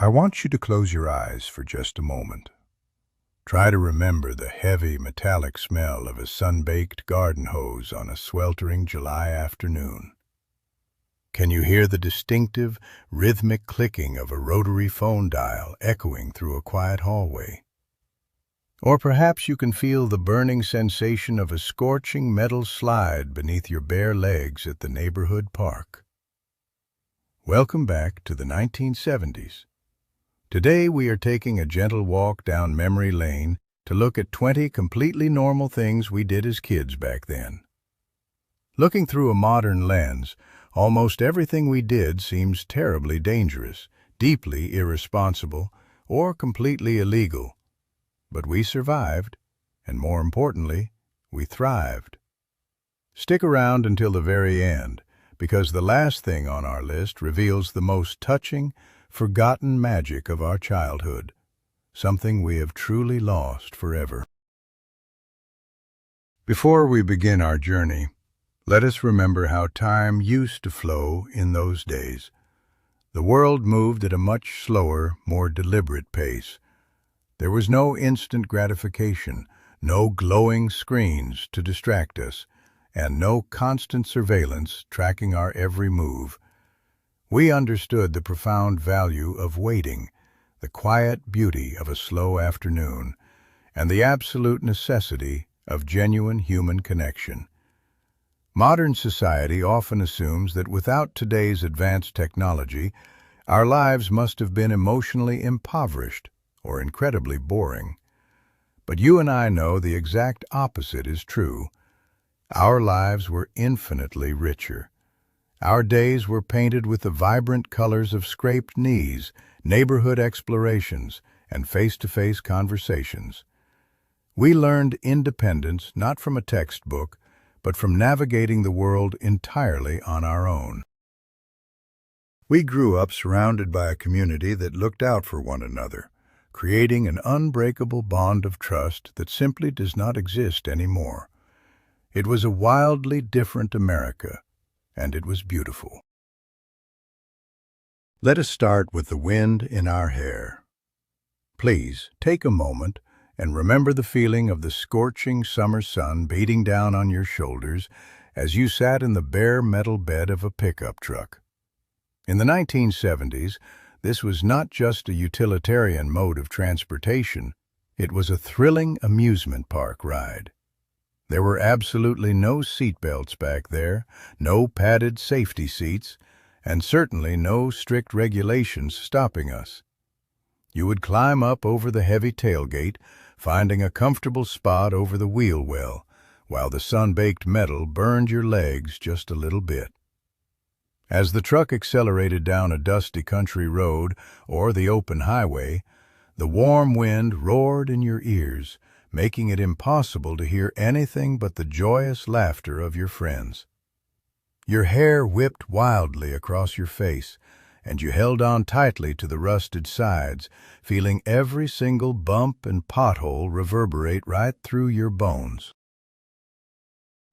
I want you to close your eyes for just a moment. Try to remember the heavy, metallic smell of a sun-baked garden hose on a sweltering July afternoon. Can you hear the distinctive, rhythmic clicking of a rotary phone dial echoing through a quiet hallway? Or perhaps you can feel the burning sensation of a scorching metal slide beneath your bare legs at the neighborhood park. Welcome back to the 1970s. Today we are taking a gentle walk down memory lane to look at 20 completely normal things we did as kids back then. Looking through a modern lens, almost everything we did seems terribly dangerous, deeply irresponsible, or completely illegal. But we survived, and more importantly, we thrived. Stick around until the very end, because the last thing on our list reveals the most touching, forgotten magic of our childhood, something we have truly lost forever. Before we begin our journey, let us remember how time used to flow in those days. The world moved at a much slower, more deliberate pace. There was no instant gratification, no glowing screens to distract us, and no constant surveillance tracking our every move. We understood the profound value of waiting, the quiet beauty of a slow afternoon, and the absolute necessity of genuine human connection. Modern society often assumes that without today's advanced technology, our lives must have been emotionally impoverished or incredibly boring. But you and I know the exact opposite is true. Our lives were infinitely richer. Our days were painted with the vibrant colors of scraped knees, neighborhood explorations, and face-to-face conversations. We learned independence not from a textbook, but from navigating the world entirely on our own. We grew up surrounded by a community that looked out for one another, creating an unbreakable bond of trust that simply does not exist anymore. It was a wildly different America, and it was beautiful. Let us start with the wind in our hair. Please take a moment and remember the feeling of the scorching summer sun beating down on your shoulders as you sat in the bare metal bed of a pickup truck. In the 1970s, this was not just a utilitarian mode of transportation, it was a thrilling amusement park ride. There were absolutely no seatbelts back there, no padded safety seats, and certainly no strict regulations stopping us. You would climb up over the heavy tailgate, finding a comfortable spot over the wheel well, while the sun-baked metal burned your legs just a little bit. As the truck accelerated down a dusty country road or the open highway, the warm wind roared in your ears, making it impossible to hear anything but the joyous laughter of your friends. Your hair whipped wildly across your face, and you held on tightly to the rusted sides, feeling every single bump and pothole reverberate right through your bones.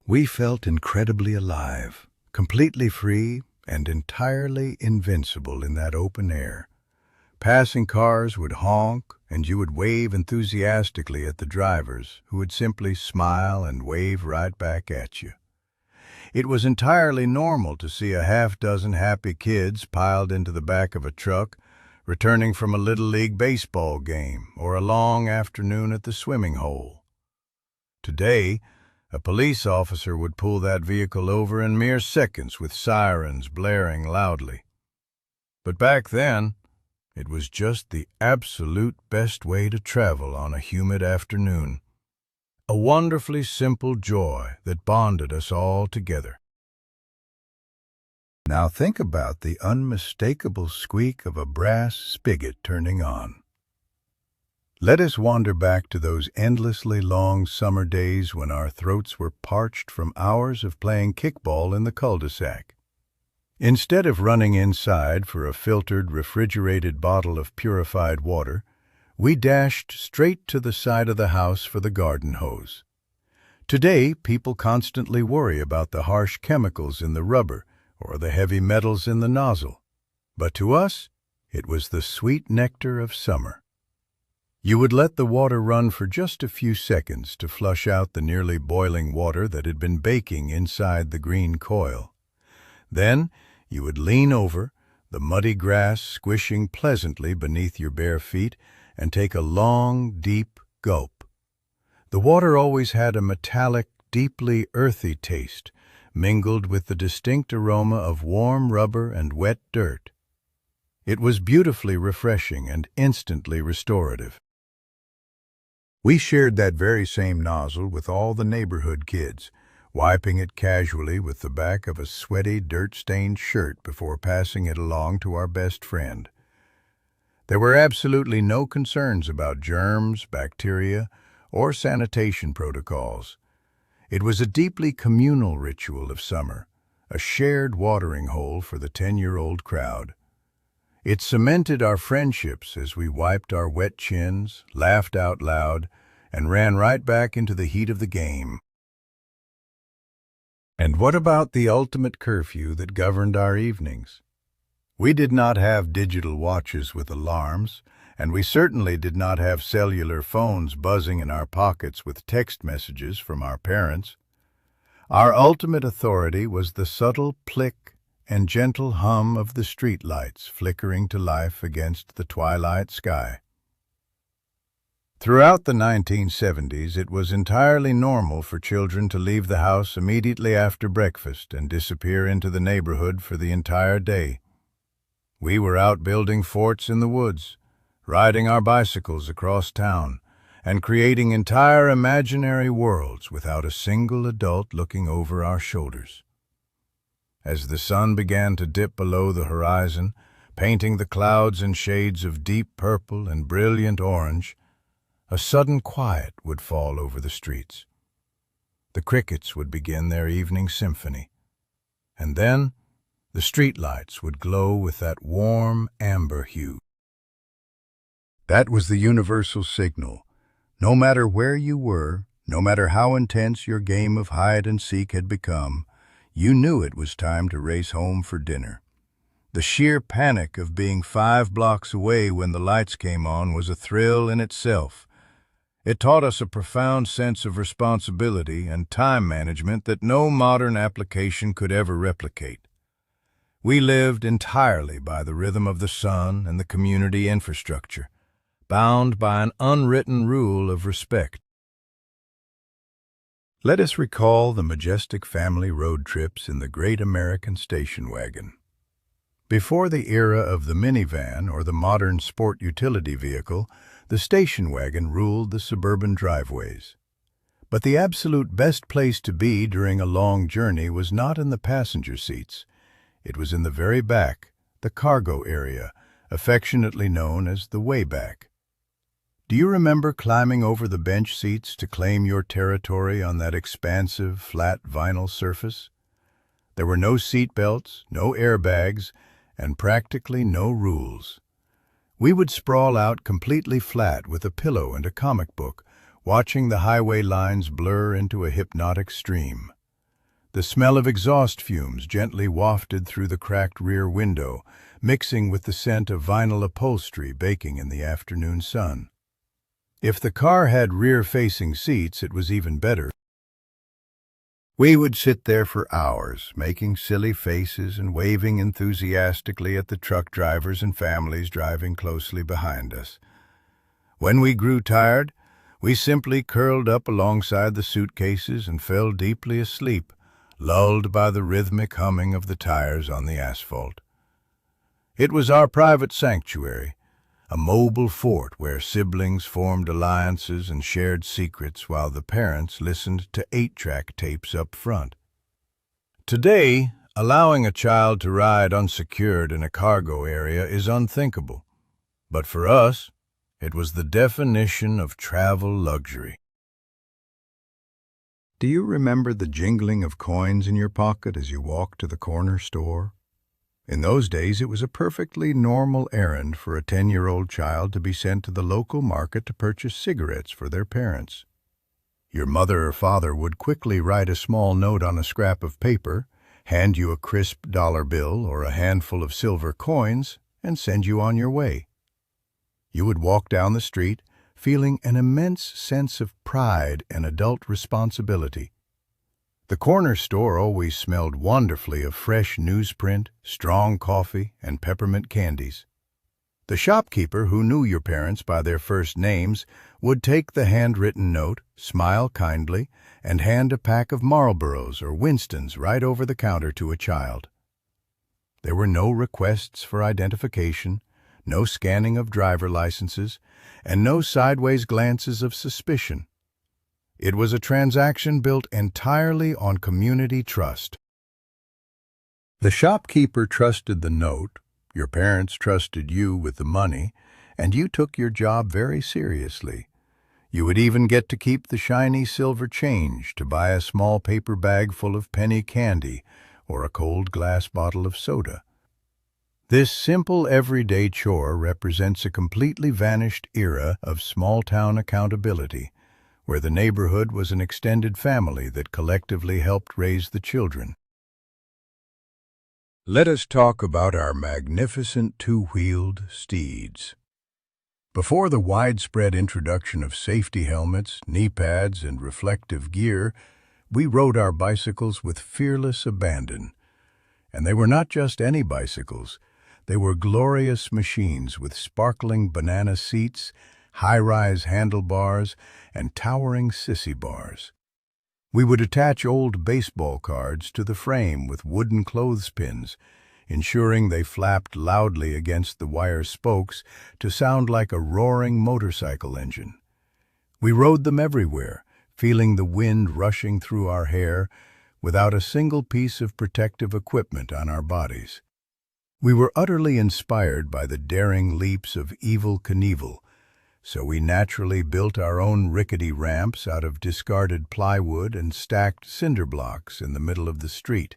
We felt incredibly alive, completely free, and entirely invincible in that open air. Passing cars would honk, and you would wave enthusiastically at the drivers, who would simply smile and wave right back at you. It was entirely normal to see a half-dozen happy kids piled into the back of a truck, returning from a Little League baseball game or a long afternoon at the swimming hole. Today, a police officer would pull that vehicle over in mere seconds with sirens blaring loudly. But back then, it was just the absolute best way to travel on a humid afternoon. A wonderfully simple joy that bonded us all together. Now think about the unmistakable squeak of a brass spigot turning on. Let us wander back to those endlessly long summer days when our throats were parched from hours of playing kickball in the cul-de-sac. Instead of running inside for a filtered, refrigerated bottle of purified water, we dashed straight to the side of the house for the garden hose. Today, people constantly worry about the harsh chemicals in the rubber or the heavy metals in the nozzle. But to us, It was the sweet nectar of summer. You would let the water run for just a few seconds to flush out the nearly boiling water that had been baking inside the green coil. Then you would lean over, the muddy grass squishing pleasantly beneath your bare feet, and take a long, deep gulp. The water always had a metallic, deeply earthy taste, mingled with the distinct aroma of warm rubber and wet dirt. It was beautifully refreshing and instantly restorative. We shared that very same nozzle with all the neighborhood kids, wiping it casually with the back of a sweaty, dirt-stained shirt before passing it along to our best friend. There were absolutely no concerns about germs, bacteria, or sanitation protocols. It was a deeply communal ritual of summer, a shared watering hole for the 10-year-old crowd. It cemented our friendships as we wiped our wet chins, laughed out loud, and ran right back into the heat of the game. And what about the ultimate curfew that governed our evenings? We did not have digital watches with alarms, and we certainly did not have cellular phones buzzing in our pockets with text messages from our parents. Our ultimate authority was the subtle click and gentle hum of the streetlights flickering to life against the twilight sky. Throughout the 1970s, it was entirely normal for children to leave the house immediately after breakfast and disappear into the neighborhood for the entire day. We were out building forts in the woods, riding our bicycles across town, and creating entire imaginary worlds without a single adult looking over our shoulders. As the sun began to dip below the horizon, painting the clouds in shades of deep purple and brilliant orange, a sudden quiet would fall over the streets. The crickets would begin their evening symphony, and then the streetlights would glow with that warm amber hue. That was the universal signal. No matter where you were, no matter how intense your game of hide-and-seek had become, you knew it was time to race home for dinner. The sheer panic of being 5 blocks away when the lights came on was a thrill in itself. It taught us a profound sense of responsibility and time management that no modern application could ever replicate. We lived entirely by the rhythm of the sun and the community infrastructure, bound by an unwritten rule of respect. Let us recall the majestic family road trips in the great American station wagon. Before the era of the minivan or the modern sport utility vehicle, the station wagon ruled the suburban driveways. But the absolute best place to be during a long journey was not in the passenger seats. It was in the very back, the cargo area, affectionately known as the way back. Do you remember climbing over the bench seats to claim your territory on that expansive, flat vinyl surface? There were no seat belts, no airbags, and practically no rules. We would sprawl out completely flat with a pillow and a comic book, watching the highway lines blur into a hypnotic stream. The smell of exhaust fumes gently wafted through the cracked rear window, mixing with the scent of vinyl upholstery baking in the afternoon sun. If the car had rear-facing seats, it was even better. We would sit there for hours, making silly faces and waving enthusiastically at the truck drivers and families driving closely behind us. When we grew tired, we simply curled up alongside the suitcases and fell deeply asleep, lulled by the rhythmic humming of the tires on the asphalt. It was our private sanctuary, a mobile fort where siblings formed alliances and shared secrets while the parents listened to 8-track tapes up front. Today, allowing a child to ride unsecured in a cargo area is unthinkable. But for us, it was the definition of travel luxury. Do you remember the jingling of coins in your pocket as you walked to the corner store? In those days, it was a perfectly normal errand for a 10-year-old child to be sent to the local market to purchase cigarettes for their parents. Your mother or father would quickly write a small note on a scrap of paper, hand you a crisp dollar bill or a handful of silver coins, and send you on your way. You would walk down the street, feeling an immense sense of pride and adult responsibility. The corner store always smelled wonderfully of fresh newsprint, strong coffee, and peppermint candies. The shopkeeper, who knew your parents by their first names, would take the handwritten note, smile kindly, and hand a pack of Marlboros or Winstons right over the counter to a child. There were no requests for identification, no scanning of driver licenses, and no sideways glances of suspicion. It was a transaction built entirely on community trust. The shopkeeper trusted the note, your parents trusted you with the money, and you took your job very seriously. You would even get to keep the shiny silver change to buy a small paper bag full of penny candy or a cold glass bottle of soda. This simple everyday chore represents a completely vanished era of small-town accountability, where the neighborhood was an extended family that collectively helped raise the children. Let us talk about our magnificent two-wheeled steeds. Before the widespread introduction of safety helmets, knee pads, and reflective gear, we rode our bicycles with fearless abandon. And they were not just any bicycles. They were glorious machines with sparkling banana seats, high-rise handlebars, and towering sissy bars. We would attach old baseball cards to the frame with wooden clothespins, ensuring they flapped loudly against the wire spokes to sound like a roaring motorcycle engine. We rode them everywhere, feeling the wind rushing through our hair, without a single piece of protective equipment on our bodies. We were utterly inspired by the daring leaps of Evel Knievel, so we naturally built our own rickety ramps out of discarded plywood and stacked cinder blocks in the middle of the street.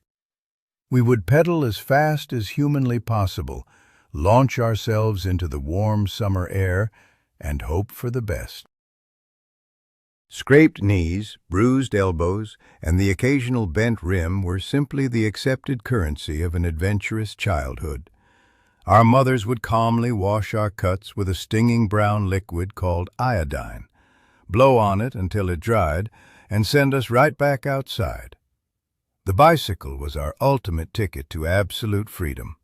We would pedal as fast as humanly possible, launch ourselves into the warm summer air, and hope for the best. Scraped knees, bruised elbows, and the occasional bent rim were simply the accepted currency of an adventurous childhood. Our mothers would calmly wash our cuts with a stinging brown liquid called iodine, blow on it until it dried, and send us right back outside. The bicycle was our ultimate ticket to absolute freedom.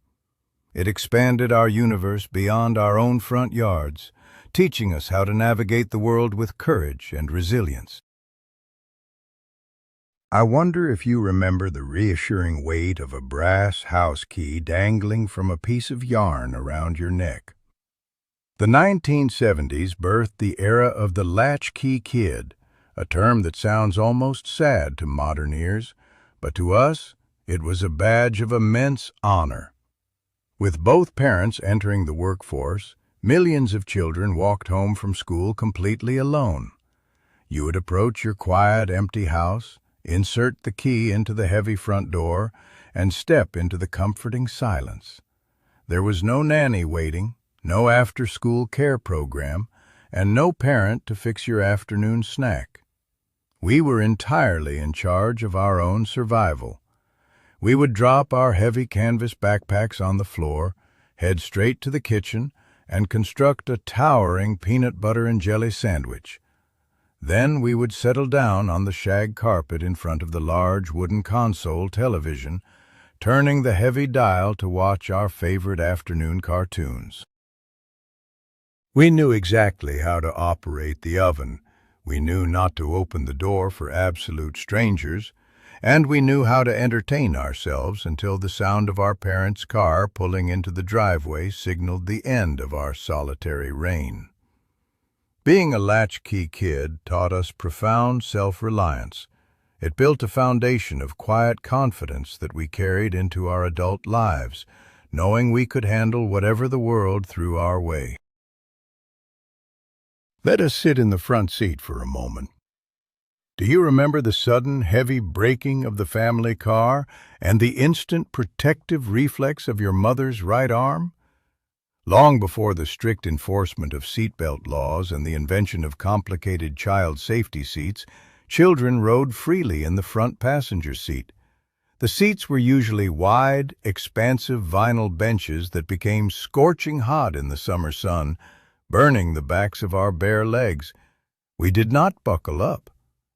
It expanded our universe beyond our own front yards, teaching us how to navigate the world with courage and resilience. I wonder if you remember the reassuring weight of a brass house key dangling from a piece of yarn around your neck. The 1970s birthed the era of the latchkey kid, a term that sounds almost sad to modern ears, but to us, it was a badge of immense honor. With both parents entering the workforce, millions of children walked home from school completely alone. You would approach your quiet, empty house, insert the key into the heavy front door, and step into the comforting silence. There was no nanny waiting, no after-school care program, and no parent to fix your afternoon snack. We were entirely in charge of our own survival. We would drop our heavy canvas backpacks on the floor, head straight to the kitchen, and construct a towering peanut butter and jelly sandwich. Then we would settle down on the shag carpet in front of the large wooden console television, turning the heavy dial to watch our favorite afternoon cartoons. We knew exactly how to operate the oven. We knew not to open the door for absolute strangers, and we knew how to entertain ourselves until the sound of our parents' car pulling into the driveway signaled the end of our solitary reign. Being a latchkey kid taught us profound self-reliance. It built a foundation of quiet confidence that we carried into our adult lives, knowing we could handle whatever the world threw our way. Let us sit in the front seat for a moment. Do you remember the sudden, heavy braking of the family car and the instant protective reflex of your mother's right arm? Long before the strict enforcement of seatbelt laws and the invention of complicated child safety seats, children rode freely in the front passenger seat. The seats were usually wide, expansive vinyl benches that became scorching hot in the summer sun, burning the backs of our bare legs. We did not buckle up.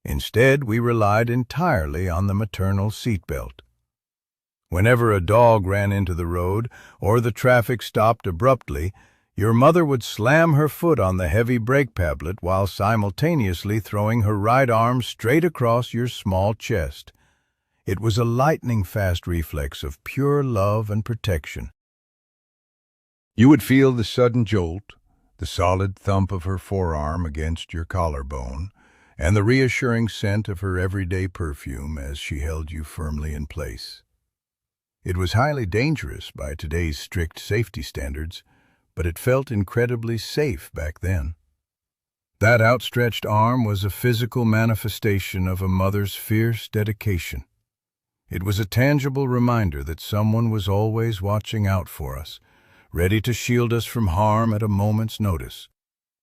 Instead, we relied entirely on the maternal seatbelt. Whenever a dog ran into the road or the traffic stopped abruptly, your mother would slam her foot on the heavy brake pedal while simultaneously throwing her right arm straight across your small chest. It was a lightning-fast reflex of pure love and protection. You would feel the sudden jolt, the solid thump of her forearm against your collarbone, and the reassuring scent of her everyday perfume as she held you firmly in place. It was highly dangerous by today's strict safety standards, but it felt incredibly safe back then. That outstretched arm was a physical manifestation of a mother's fierce dedication. It was a tangible reminder that someone was always watching out for us, ready to shield us from harm at a moment's notice,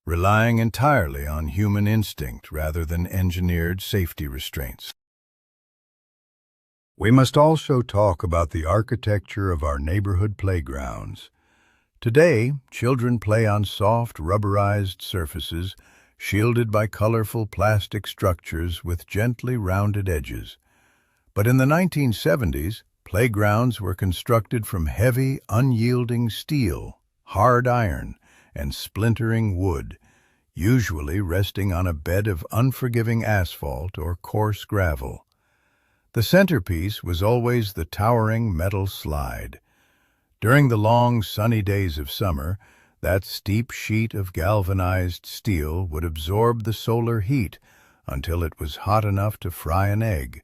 relying entirely on human instinct rather than engineered safety restraints. We must also talk about the architecture of our neighborhood playgrounds. Today, children play on soft, rubberized surfaces, shielded by colorful plastic structures with gently rounded edges. But in the 1970s, playgrounds were constructed from heavy, unyielding steel, hard iron, and splintering wood, usually resting on a bed of unforgiving asphalt or coarse gravel. The centerpiece was always the towering metal slide. During the long, sunny days of summer, that steep sheet of galvanized steel would absorb the solar heat until it was hot enough to fry an egg.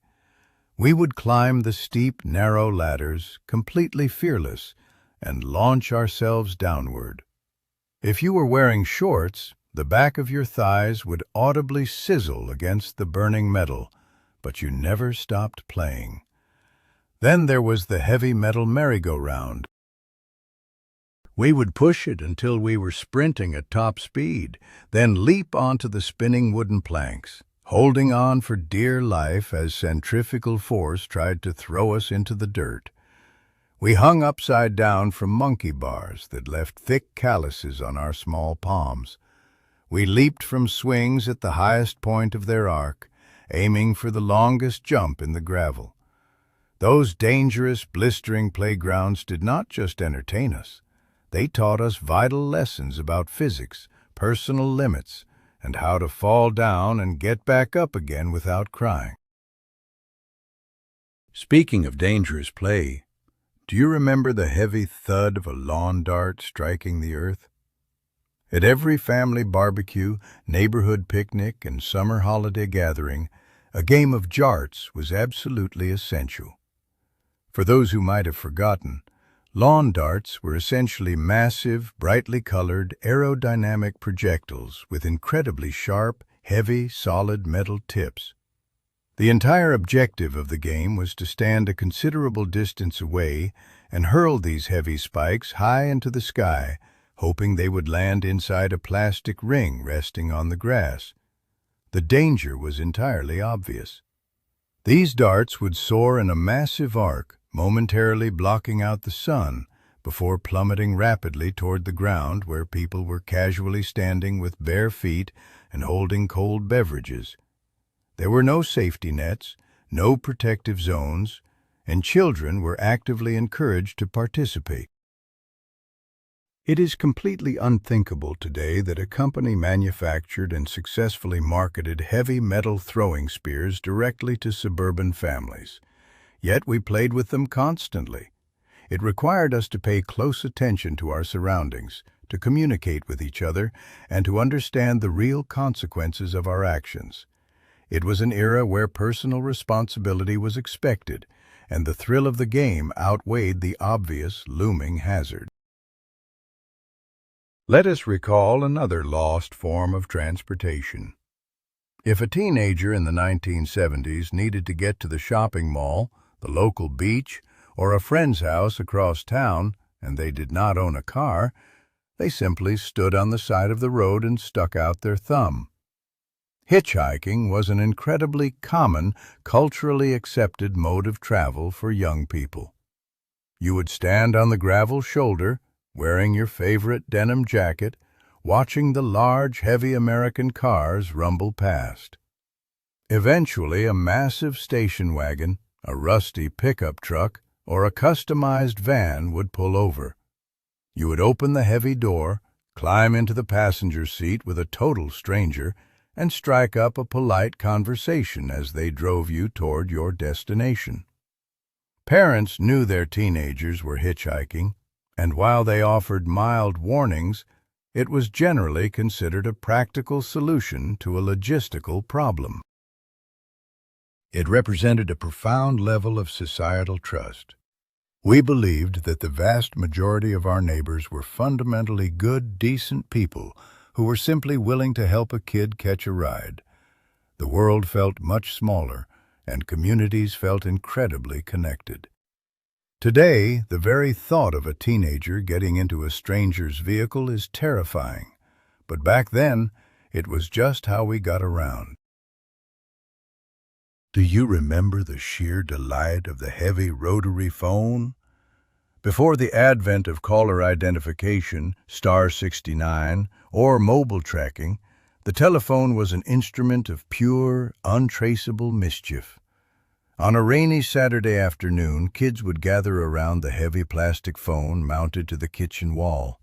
We would climb the steep, narrow ladders, completely fearless, and launch ourselves downward. If you were wearing shorts, the back of your thighs would audibly sizzle against the burning metal, but you never stopped playing. Then there was the heavy metal merry-go-round. We would push it until we were sprinting at top speed, then leap onto the spinning wooden planks, holding on for dear life as centrifugal force tried to throw us into the dirt. We hung upside down from monkey bars that left thick calluses on our small palms. We leaped from swings at the highest point of their arc, aiming for the longest jump in the gravel. Those dangerous, blistering playgrounds did not just entertain us. They taught us vital lessons about physics, personal limits, and how to fall down and get back up again without crying. Speaking of dangerous play, do you remember the heavy thud of a lawn dart striking the earth? At every family barbecue, neighborhood picnic, and summer holiday gathering, a game of jarts was absolutely essential. For those who might have forgotten, lawn darts were essentially massive, brightly colored, aerodynamic projectiles with incredibly sharp, heavy, solid metal tips. The entire objective of the game was to stand a considerable distance away and hurl these heavy spikes high into the sky, hoping they would land inside a plastic ring resting on the grass. The danger was entirely obvious. These darts would soar in a massive arc, momentarily blocking out the sun, before plummeting rapidly toward the ground where people were casually standing with bare feet and holding cold beverages. There were no safety nets, no protective zones, and children were actively encouraged to participate. It is completely unthinkable today that a company manufactured and successfully marketed heavy metal throwing spears directly to suburban families. Yet we played with them constantly. It required us to pay close attention to our surroundings, to communicate with each other, and to understand the real consequences of our actions. It was an era where personal responsibility was expected, and the thrill of the game outweighed the obvious, looming hazard. Let us recall another lost form of transportation. If a teenager in the 1970s needed to get to the shopping mall, the local beach, or a friend's house across town, and they did not own a car, they simply stood on the side of the road and stuck out their thumb. Hitchhiking was an incredibly common, culturally accepted mode of travel for young people. You would stand on the gravel shoulder, wearing your favorite denim jacket, watching the large, heavy American cars rumble past. Eventually, a massive station wagon, a rusty pickup truck, or a customized van would pull over. You would open the heavy door, climb into the passenger seat with a total stranger, and strike up a polite conversation as they drove you toward your destination. Parents knew their teenagers were hitchhiking, and while they offered mild warnings, it was generally considered a practical solution to a logistical problem. It represented a profound level of societal trust. We believed that the vast majority of our neighbors were fundamentally good, decent people who were simply willing to help a kid catch a ride. The world felt much smaller, and communities felt incredibly connected. Today, the very thought of a teenager getting into a stranger's vehicle is terrifying, but back then, it was just how we got around. Do you remember the sheer delight of the heavy rotary phone? Before the advent of caller identification, star 69, or mobile tracking, the telephone was an instrument of pure, untraceable mischief. On a rainy Saturday afternoon, kids would gather around the heavy plastic phone mounted to the kitchen wall.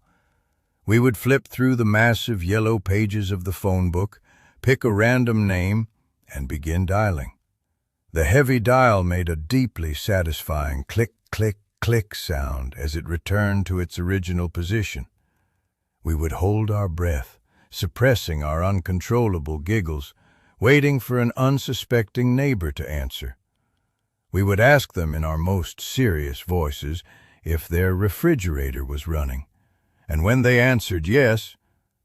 We would flip through the massive yellow pages of the phone book, pick a random name, and begin dialing. The heavy dial made a deeply satisfying click, click, click sound as it returned to its original position. We would hold our breath, suppressing our uncontrollable giggles, waiting for an unsuspecting neighbor to answer. We would ask them in our most serious voices if their refrigerator was running, and when they answered yes,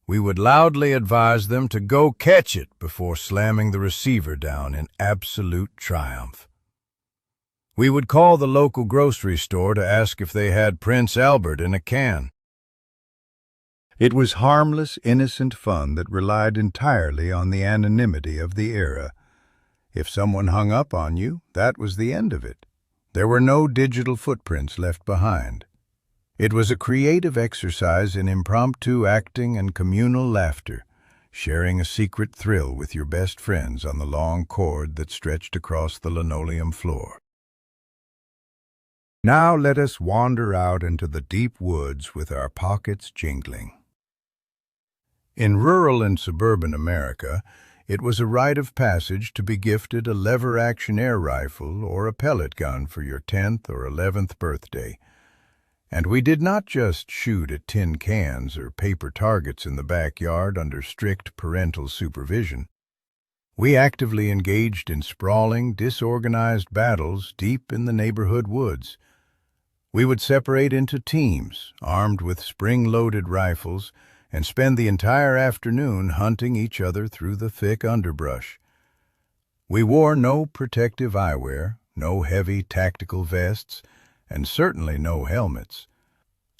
we would loudly advise them to go catch it before slamming the receiver down in absolute triumph. We would call the local grocery store to ask if they had Prince Albert in a can. It was harmless, innocent fun that relied entirely on the anonymity of the era. If someone hung up on you, that was the end of it. There were no digital footprints left behind. It was a creative exercise in impromptu acting and communal laughter, sharing a secret thrill with your best friends on the long cord that stretched across the linoleum floor. Now let us wander out into the deep woods with our pockets jingling. In rural and suburban America, it was a rite of passage to be gifted a lever-action air rifle or a pellet gun for your 10th or 11th birthday. And we did not just shoot at tin cans or paper targets in the backyard under strict parental supervision. We actively engaged in sprawling, disorganized battles deep in the neighborhood woods. We would separate into teams, armed with spring-loaded rifles, and spend the entire afternoon hunting each other through the thick underbrush. We wore no protective eyewear, no heavy tactical vests, and certainly no helmets.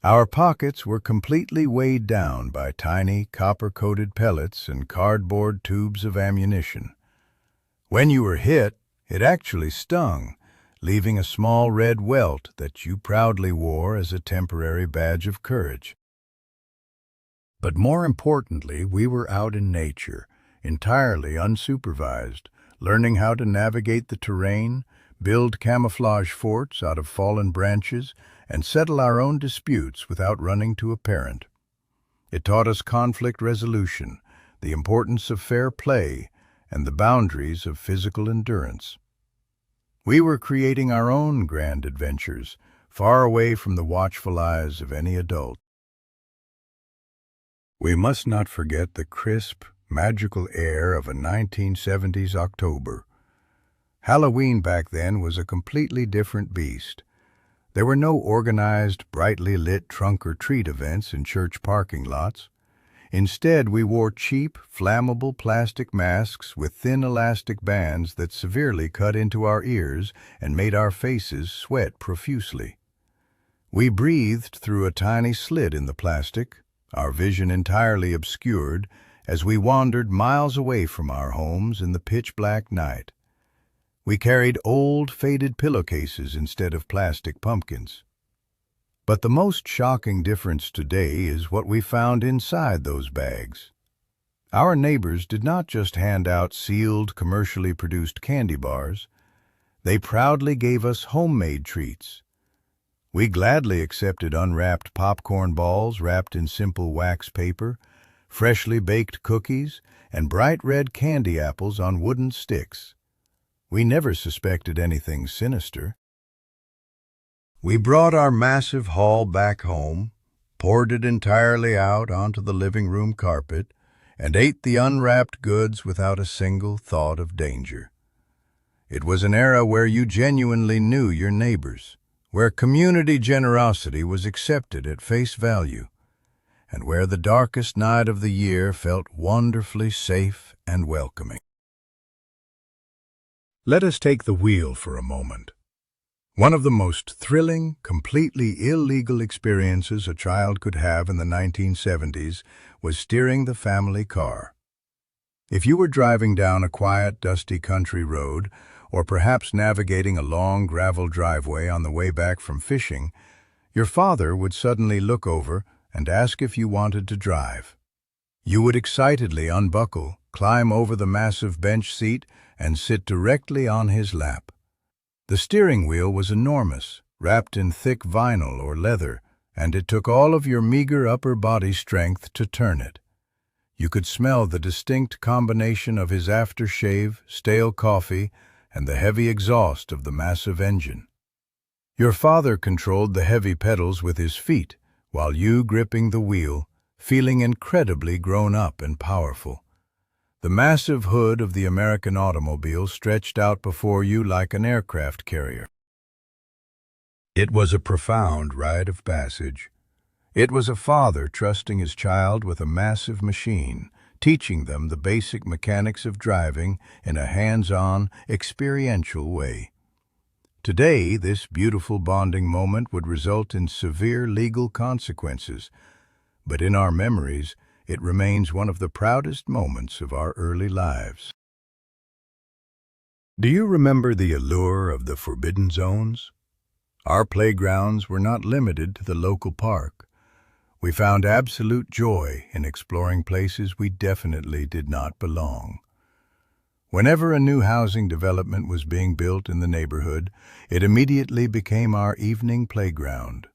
Our pockets were completely weighed down by tiny copper-coated pellets and cardboard tubes of ammunition. When you were hit, it actually stung, leaving a small red welt that you proudly wore as a temporary badge of courage. But more importantly, we were out in nature, entirely unsupervised, learning how to navigate the terrain, build camouflage forts out of fallen branches, and settle our own disputes without running to a parent. It taught us conflict resolution, the importance of fair play, and the boundaries of physical endurance. We were creating our own grand adventures, far away from the watchful eyes of any adult. We must not forget the crisp, magical air of a 1970s October. Halloween back then was a completely different beast. There were no organized, brightly lit trunk-or-treat events in church parking lots. Instead, we wore cheap, flammable plastic masks with thin elastic bands that severely cut into our ears and made our faces sweat profusely. We breathed through a tiny slit in the plastic, our vision entirely obscured, as we wandered miles away from our homes in the pitch-black night. We carried old, faded pillowcases instead of plastic pumpkins. But the most shocking difference today is what we found inside those bags. Our neighbors did not just hand out sealed, commercially produced candy bars. They proudly gave us homemade treats. We gladly accepted unwrapped popcorn balls wrapped in simple wax paper, freshly baked cookies, and bright red candy apples on wooden sticks. We never suspected anything sinister. We brought our massive haul back home, poured it entirely out onto the living room carpet, and ate the unwrapped goods without a single thought of danger. It was an era where you genuinely knew your neighbors, where community generosity was accepted at face value, and where the darkest night of the year felt wonderfully safe and welcoming. Let us take the wheel for a moment. One of the most thrilling, completely illegal experiences a child could have in the 1970s was steering the family car. If you were driving down a quiet, dusty country road, or perhaps navigating a long gravel driveway on the way back from fishing, your father would suddenly look over and ask if you wanted to drive. You would excitedly unbuckle, climb over the massive bench seat, and sit directly on his lap. The steering wheel was enormous, wrapped in thick vinyl or leather, and it took all of your meager upper body strength to turn it. You could smell the distinct combination of his aftershave, stale coffee, and the heavy exhaust of the massive engine. Your father controlled the heavy pedals with his feet, while you gripping the wheel, feeling incredibly grown up and powerful. The massive hood of the American automobile stretched out before you like an aircraft carrier. It was a profound rite of passage. It was a father trusting his child with a massive machine, teaching them the basic mechanics of driving in a hands-on, experiential way. Today, this beautiful bonding moment would result in severe legal consequences, but in our memories, it remains one of the proudest moments of our early lives. Do you remember the allure of the forbidden zones? Our playgrounds were not limited to the local park. We found absolute joy in exploring places we definitely did not belong. Whenever a new housing development was being built in the neighborhood, it immediately became our evening playground.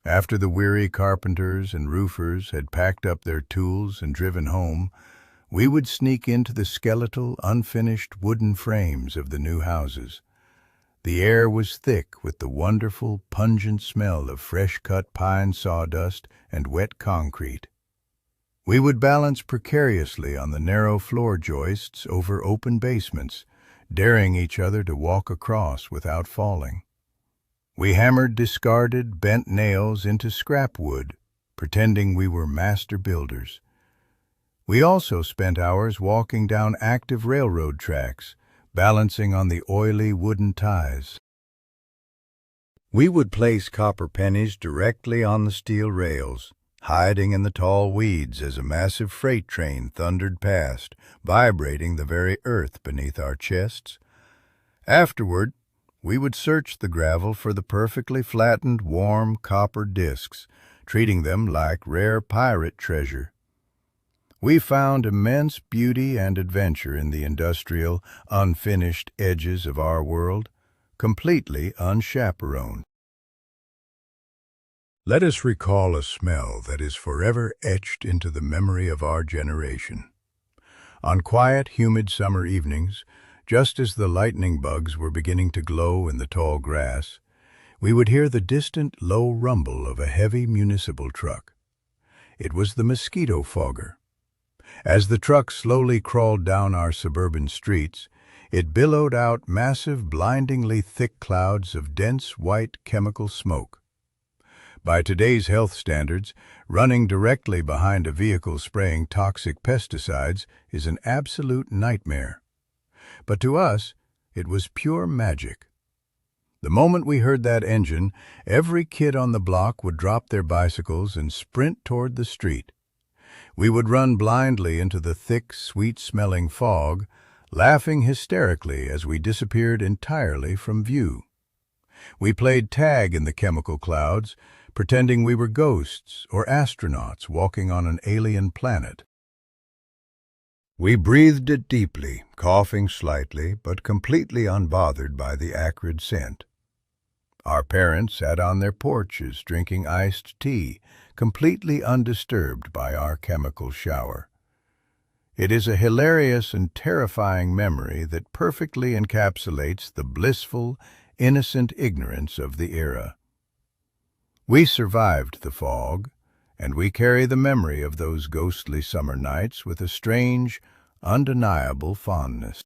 After the weary carpenters and roofers had packed up their tools and driven home, we would sneak into the skeletal, unfinished wooden frames of the new houses. The air was thick with the wonderful, pungent smell of fresh-cut pine sawdust and wet concrete. We would balance precariously on the narrow floor joists over open basements, daring each other to walk across without falling. We hammered discarded, bent nails into scrap wood, pretending we were master builders. We also spent hours walking down active railroad tracks, balancing on the oily wooden ties. We would place copper pennies directly on the steel rails, hiding in the tall weeds as a massive freight train thundered past, vibrating the very earth beneath our chests. Afterward, we would search the gravel for the perfectly flattened, warm copper discs, treating them like rare pirate treasure. We found immense beauty and adventure in the industrial, unfinished edges of our world, completely unchaperoned. Let us recall a smell that is forever etched into the memory of our generation. On quiet, humid summer evenings, just as the lightning bugs were beginning to glow in the tall grass, we would hear the distant, low rumble of a heavy municipal truck. It was the mosquito fogger. As the truck slowly crawled down our suburban streets, it billowed out massive, blindingly thick clouds of dense, white chemical smoke. By today's health standards, running directly behind a vehicle spraying toxic pesticides is an absolute nightmare. But to us, it was pure magic. The moment we heard that engine, every kid on the block would drop their bicycles and sprint toward the street. We would run blindly into the thick, sweet-smelling fog, laughing hysterically as we disappeared entirely from view. We played tag in the chemical clouds, pretending we were ghosts or astronauts walking on an alien planet. We breathed it deeply, coughing slightly, but completely unbothered by the acrid scent. Our parents sat on their porches drinking iced tea, completely undisturbed by our chemical shower. It is a hilarious and terrifying memory that perfectly encapsulates the blissful, innocent ignorance of the era. We survived the fog, and we carry the memory of those ghostly summer nights with a strange, undeniable fondness.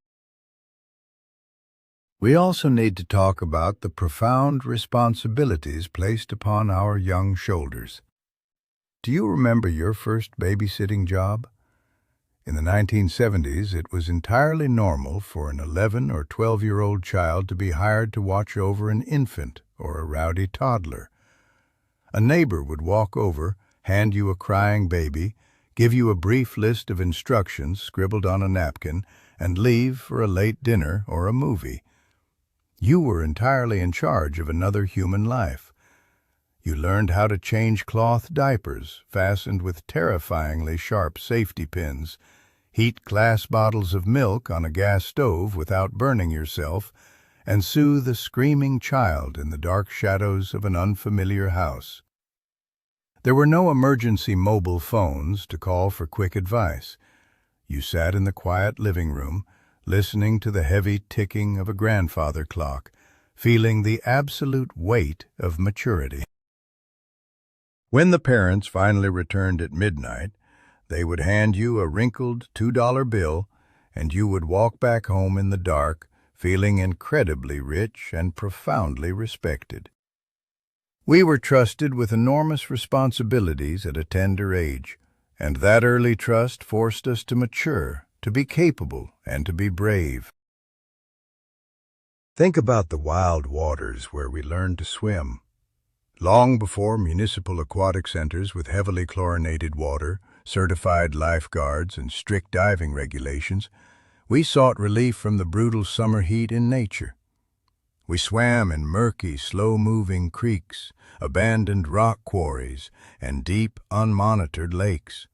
We also need to talk about the profound responsibilities placed upon our young shoulders. Do you remember your first babysitting job? In the 1970s, it was entirely normal for an 11 or 12-year-old child to be hired to watch over an infant or a rowdy toddler. A neighbor would walk over, hand you a crying baby, give you a brief list of instructions scribbled on a napkin, and leave for a late dinner or a movie. You were entirely in charge of another human life. You learned how to change cloth diapers fastened with terrifyingly sharp safety pins, heat glass bottles of milk on a gas stove without burning yourself, and soothe a screaming child in the dark shadows of an unfamiliar house. There were no emergency mobile phones to call for quick advice. You sat in the quiet living room, listening to the heavy ticking of a grandfather clock, feeling the absolute weight of maturity. When the parents finally returned at midnight, they would hand you a wrinkled $2 bill, and you would walk back home in the dark, feeling incredibly rich and profoundly respected. We were trusted with enormous responsibilities at a tender age, and that early trust forced us to mature, to be capable, and to be brave. Think about the wild waters where we learned to swim. Long before municipal aquatic centers with heavily chlorinated water, certified lifeguards, and strict diving regulations, we sought relief from the brutal summer heat in nature. We swam in murky, slow-moving creeks, abandoned rock quarries, and deep, unmonitored lakes.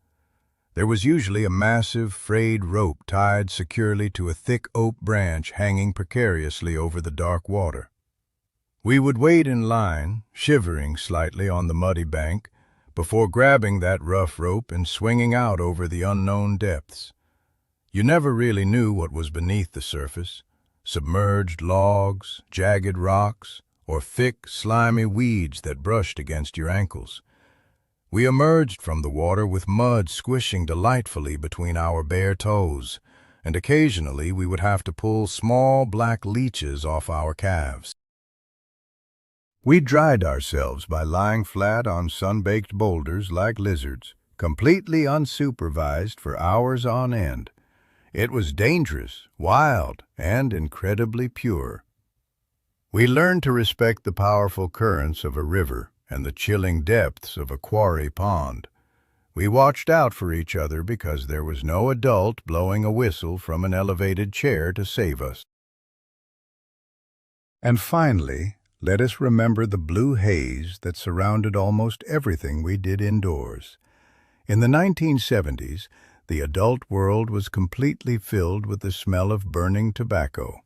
There was usually a massive, frayed rope tied securely to a thick oak branch hanging precariously over the dark water. We would wait in line, shivering slightly on the muddy bank, before grabbing that rough rope and swinging out over the unknown depths. You never really knew what was beneath the surface: submerged logs, jagged rocks, or thick, slimy weeds that brushed against your ankles. We emerged from the water with mud squishing delightfully between our bare toes, and occasionally we would have to pull small black leeches off our calves. We dried ourselves by lying flat on sun-baked boulders like lizards, completely unsupervised for hours on end. It was dangerous, wild, and incredibly pure. We learned to respect the powerful currents of a river and the chilling depths of a quarry pond. We watched out for each other because there was no adult blowing a whistle from an elevated chair to save us. And finally, let us remember the blue haze that surrounded almost everything we did indoors. In the 1970s, the adult world was completely filled with the smell of burning tobacco.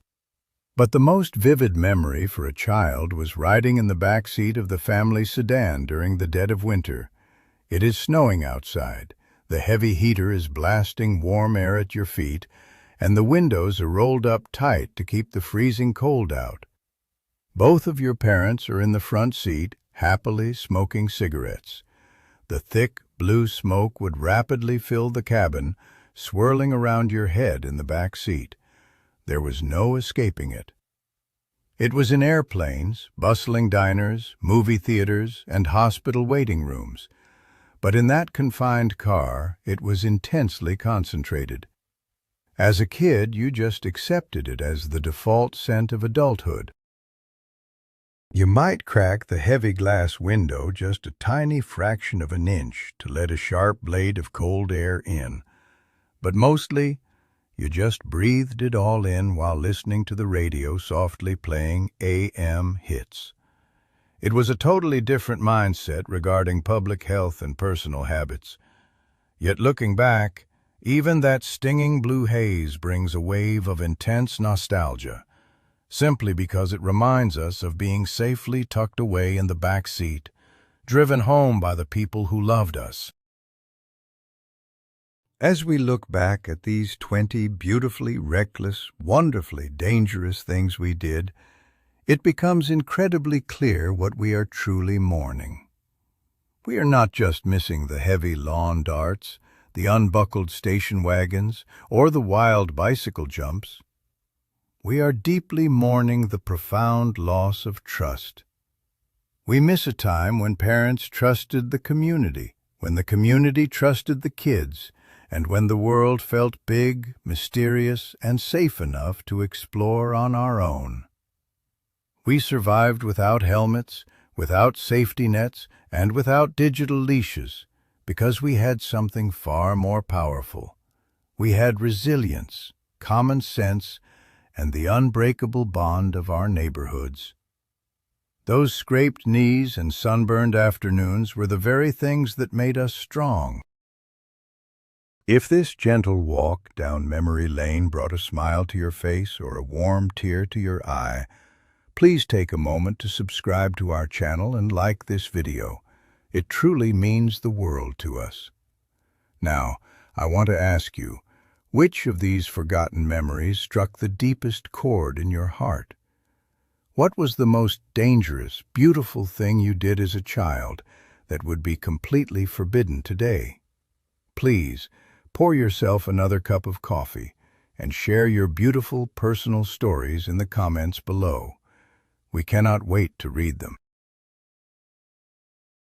But the most vivid memory for a child was riding in the back seat of the family sedan during the dead of winter. It is snowing outside, the heavy heater is blasting warm air at your feet, and the windows are rolled up tight to keep the freezing cold out. Both of your parents are in the front seat, happily smoking cigarettes. The thick, blue smoke would rapidly fill the cabin, swirling around your head in the back seat. There was no escaping it. It was in airplanes, bustling diners, movie theaters, and hospital waiting rooms. But in that confined car, it was intensely concentrated. As a kid, you just accepted it as the default scent of adulthood. You might crack the heavy glass window just a tiny fraction of an inch to let a sharp blade of cold air in, but mostly you just breathed it all in while listening to the radio softly playing AM hits. It was a totally different mindset regarding public health and personal habits. Yet looking back, even that stinging blue haze brings a wave of intense nostalgia, simply because it reminds us of being safely tucked away in the back seat, driven home by the people who loved us. As we look back at these 20 beautifully reckless, wonderfully dangerous things we did, it becomes incredibly clear what we are truly mourning. We are not just missing the heavy lawn darts, the unbuckled station wagons, or the wild bicycle jumps. We are deeply mourning the profound loss of trust. We miss a time when parents trusted the community, when the community trusted the kids, and when the world felt big, mysterious, and safe enough to explore on our own. We survived without helmets, without safety nets, and without digital leashes, because we had something far more powerful. We had resilience, common sense, and the unbreakable bond of our neighborhoods. Those scraped knees and sunburned afternoons were the very things that made us strong. If this gentle walk down memory lane brought a smile to your face or a warm tear to your eye, please take a moment to subscribe to our channel and like this video. It truly means the world to us. Now, I want to ask you, which of these forgotten memories struck the deepest chord in your heart? What was the most dangerous, beautiful thing you did as a child that would be completely forbidden today? Please, pour yourself another cup of coffee and share your beautiful personal stories in the comments below. We cannot wait to read them.